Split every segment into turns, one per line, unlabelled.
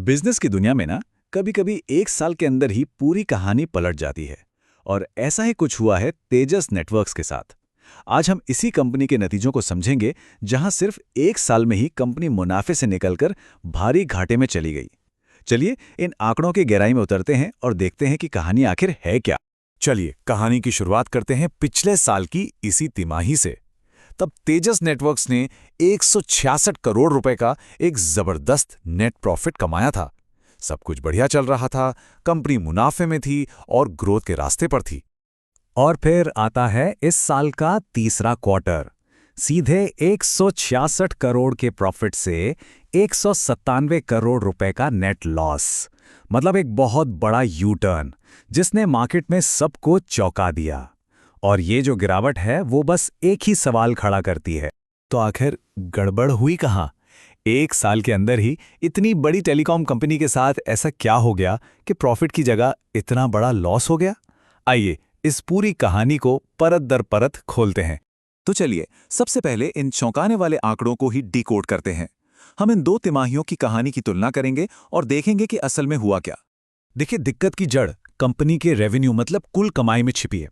Business की दुनिया में ना कभी-कभी एक साल के अंदर ही पूरी कहानी पलट जाती है। और ऐसा ही कुछ हुआ है तेजस नेटवर्क्स के साथ। आज हम इसी कंपनी के नतीजों को समझेंगे, जहां सिर्फ एक साल में ही कंपनी मुनाफे से निकलकर भारी घाटे में चली गई। चलिए इन आंकड़ों की गहराई में उतरते हैं और देखते हैं कि कहानी आखिर है क्या।
चलिए कहानी की शुरुआत करते हैं पिछले साल की इसी तिमाही से। तब तेजस नेटवर्क्स ने 166 करोड़ रुपए का एक जबरदस्त नेट प्रॉफिट कमाया था। सब कुछ बढ़िया चल रहा था, कंपनी मुनाफे में थी और ग्रोथ के रास्ते पर थी।
और फिर आता है इस साल का तीसरा क्वार्टर। सीधे 166 करोड़ के प्रॉफिट से 197 करोड़ रुपए का नेट लॉस। मतलब एक बहुत बड़ा यू टर्न, जिसने मार्केट में सबको चौंका दिया। और ये जो गिरावट है वो बस एक ही सवाल खड़ा करती है,
तो आखिर गड़बड़ हुई कहाँ? एक साल के अंदर ही इतनी बड़ी टेलीकॉम कंपनी के साथ ऐसा क्या हो गया कि प्रॉफिट की जगह इतना बड़ा लॉस हो गया? आइए इस पूरी कहानी को परत दर परत खोलते हैं। तो चलिए सबसे पहले इन चौंकाने वाले आंकड़ों को ही डिकोड करते हैं। हम इन दो तिमाहियों की कहानी की तुलना करेंगे और देखेंगे कि असल में हुआ क्या। देखिए, दिक्कत की जड़ कंपनी के रेवेन्यू मतलब कुल कमाई में छिपी है।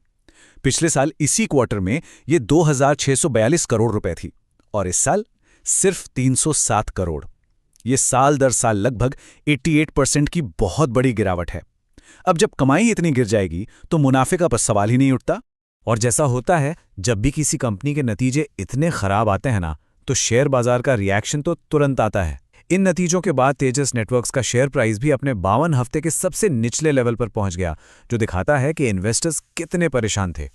पिछले साल इसी क्वार्टर में ये 2642 करोड़ रुपए थी और इस साल सिर्फ 307 करोड़। ये साल दर साल लगभग 88% की बहुत बड़ी गिरावट है। अब जब कमाई इतनी गिर जाएगी तो मुनाफे का बस सवाल ही नहीं उठता।
और जैसा होता है जब भी किसी कंपनी के नतीजे इतने खराब आते हैं ना, तो शेयर बाजार का रिएक्शन तो तुरंत आता है। इन नतीजों के बाद तेजस नेटवर्क्स का शेयर प्राइस भी अपने 52 हफ्ते के सबसे निचले लेवल पर पहुंच गया, जो दिखाता है कि इन्वेस्टर्स कितने परेशान थे।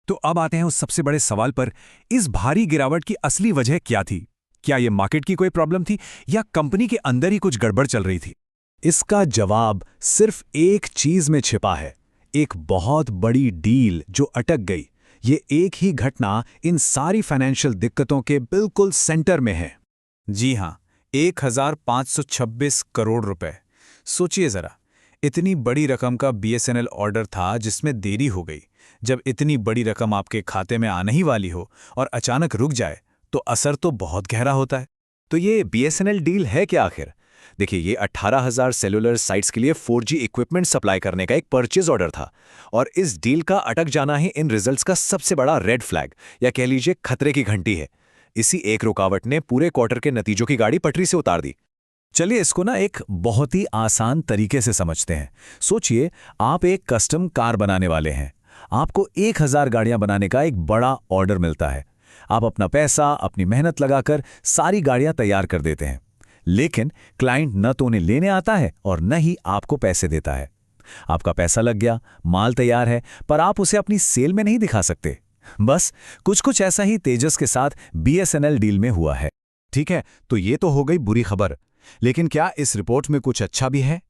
तो अब आते हैं उस सबसे बड़े सवाल पर, इस भारी गिरावट की असली वजह क्या थी? क्या ये मार्केट की कोई प्रॉब्लम थी या कंपनी के अंदर ही कुछ गड़बड़ चल रही थी?
इसका जवाब सिर्फ एक चीज में छिपा है, एक बहुत बड़ी डील जो अटक गई। ये एक ही घटना इन सारी फाइनेंशियल दिक्कतों के बिल्कुल सेंटर में है।
जी हां, 1526 करोड़ रुपए। सोचिए जरा, इतनी बड़ी रकम का बीएसएनएल ऑर्डर था जिसमें देरी हो गई। जब इतनी बड़ी रकम आपके खाते में आने ही वाली हो और अचानक रुक जाए तो असर तो बहुत गहरा होता है।
तो ये बीएसएनएल डील है क्या आखिर? देखिए, ये 18,000 सेलुलर साइट्स के लिए 4G इक्विपमेंट सप्लाई करने का एक परचेज ऑर्डर था। और इस डील का अटक जाना ही इन रिजल्ट्स का सबसे बड़ा रेड फ्लैग, या कह लीजिए खतरे की घंटी है। इसी एक रुकावट ने पूरे क्वार्टर के नतीजों की गाड़ी पटरी से उतार दी।
चलिए इसको ना एक बहुत ही आसान तरीके से समझते हैं। सोचिए, आप एक कस्टम कार बनाने वाले हैं। आपको 1000 गाड़ियां बनाने का एक बड़ा ऑर्डर मिलता है। आप अपना पैसा, अपनी मेहनत लगाकर सारी गाड़ियां तैयार कर देते हैं। लेकिन क्लाइंट न तो उन्हें लेने आता है और न ही आपको पैसे देता है। आपका पैसा लग गया, माल तैयार है, पर आप उसे अपनी सेल में नहीं दिखा सकते। बस कुछ ऐसा ही तेजस के साथ बीएसएनएल डील में हुआ है।
ठीक है, तो ये तो हो गई बुरी खबर। लेकिन क्या इस रिपोर्ट में कुछ अच्छा भी है?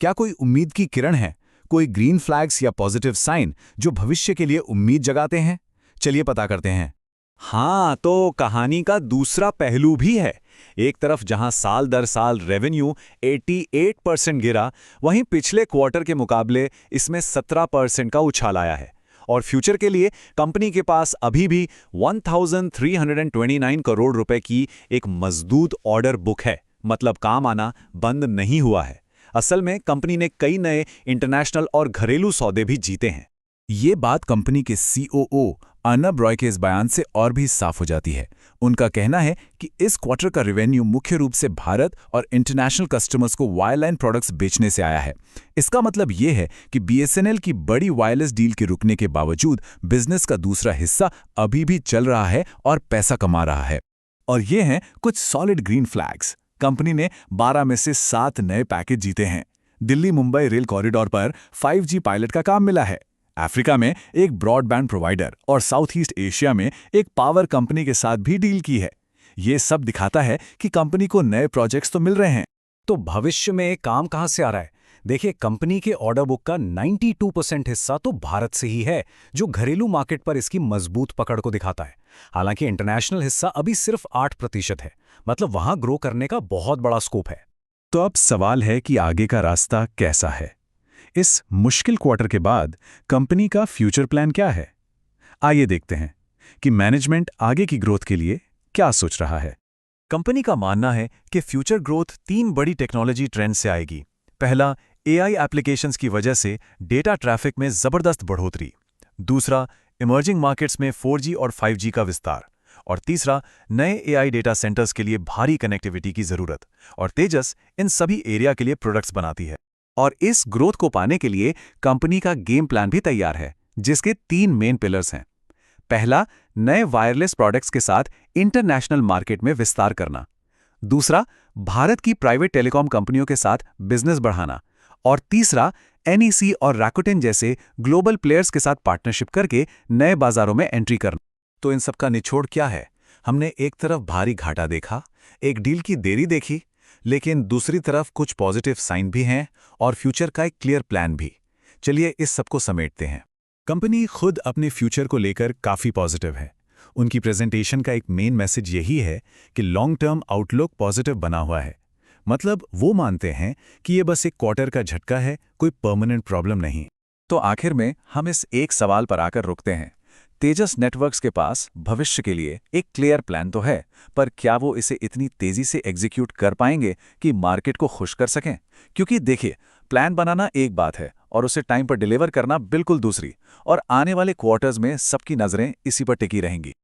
क्या कोई उम्मीद की किरण है? कोई ग्रीन फ्लैग्स या पॉजिटिव साइन जो भविष्य के लिए उम्मीद जगाते हैं? चलिए पता करते हैं।
हाँ, तो कहानी का दूसरा पहलू भी है। एक तरफ जहां साल दर साल रेवेन्यू 88% गिरा, वहीं पिछले क्वार्टर के मुकाबले इसमें 17% का उछाल आया है। और फ्यूचर के लिए कंपनी के पास अभी भी 1329 करोड़ रुपए की एक मजबूत ऑर्डर बुक है। मतलब काम आना बंद नहीं हुआ है। असल में कंपनी ने कई नए इंटरनेशनल और घरेलू सौदे भी जीते हैं।
ये बात कंपनी के सीओओ अर्नब रॉय के इस बयान से और भी साफ हो जाती है। उनका कहना है कि इस क्वार्टर का रेवेन्यू मुख्य रूप से भारत और इंटरनेशनल कस्टमर्स को वायरलाइन प्रोडक्ट्स बेचने से आया है। इसका मतलब ये है कि बीएसएनएल की बड़ी वायरलेस डील के रुकने के बावजूद बिजनेस का दूसरा हिस्सा अभी भी चल रहा है और पैसा कमा रहा है। और ये हैं कुछ सॉलिड ग्रीन फ्लैग्स। कंपनी ने 12 में से 7 नए पैकेज जीते हैं। दिल्ली मुंबई रेल कॉरिडोर पर 5G पायलट का काम मिला है। अफ्रीका में एक ब्रॉडबैंड प्रोवाइडर और साउथ ईस्ट एशिया में एक पावर कंपनी के साथ भी डील की है। ये सब दिखाता है कि कंपनी को नए प्रोजेक्ट्स तो मिल रहे हैं।
तो भविष्य में काम कहां से आ रहा है? देखिए, कंपनी के ऑर्डर बुक का 92% हिस्सा तो भारत से ही है, जो घरेलू मार्केट पर इसकी मजबूत पकड़ को दिखाता है। हालांकि इंटरनेशनल हिस्सा अभी सिर्फ 8% है। मतलब वहां ग्रो करने का बहुत बड़ा स्कोप है।
तो अब सवाल है कि आगे का रास्ता कैसा है? इस मुश्किल क्वार्टर के बाद कंपनी का फ्यूचर प्लान क्या है? आइए देखते हैं कि मैनेजमेंट आगे की ग्रोथ के लिए क्या सोच रहा है। कंपनी का मानना है कि फ्यूचर ग्रोथ 3 बड़ी टेक्नोलॉजी ट्रेंड से आएगी। पहला, एआई एप्लीकेशंस की वजह से डेटा ट्रैफिक में जबरदस्त बढ़ोतरी। दूसरा, इमर्जिंग मार्केट्स में 4G और 5G का विस्तार। और तीसरा, नए एआई डेटा सेंटर्स के लिए भारी कनेक्टिविटी की जरूरत। और तेजस इन सभी एरिया के लिए प्रोडक्ट्स बनाती है।
और इस ग्रोथ को पाने के लिए कंपनी का गेम प्लान भी तैयार है, जिसके 3 मेन पिलर्स हैं। पहला, नए वायरलेस प्रोडक्ट्स के साथ इंटरनेशनल मार्केट में विस्तार करना। दूसरा, भारत की प्राइवेट टेलीकॉम कंपनियों के साथ बिजनेस बढ़ाना। और तीसरा, NEC और रैकुटेन जैसे ग्लोबल प्लेयर्स के साथ पार्टनरशिप करके नए बाजारों में एंट्री करना।
तो इन सबका निचोड़ क्या है? हमने एक तरफ भारी घाटा देखा, एक डील की देरी देखी, लेकिन दूसरी तरफ कुछ पॉजिटिव साइन भी हैं और फ्यूचर का एक क्लियर प्लान भी। चलिए इस सबको समेटते हैं। कंपनी खुद अपने फ्यूचर को लेकर काफ़ी पॉजिटिव है। उनकी प्रेजेंटेशन का एक मेन मैसेज यही है कि लॉन्ग टर्म आउटलुक पॉजिटिव बना हुआ है। मतलब वो मानते हैं कि ये बस एक क्वार्टर का झटका है, कोई परमानेंट प्रॉब्लम नहीं।
तो आखिर में हम इस एक सवाल पर आकर रुकते हैं। तेजस नेटवर्क्स के पास भविष्य के लिए एक क्लियर प्लान तो है, पर क्या वो इसे इतनी तेजी से एग्जीक्यूट कर पाएंगे कि मार्केट को खुश कर सकें? क्योंकि देखिए, प्लान बनाना एक बात है और उसे टाइम पर डिलीवर करना बिल्कुल दूसरी। और आने वाले क्वार्टर्स में सबकी नज़रें इसी पर टिकी रहेंगी।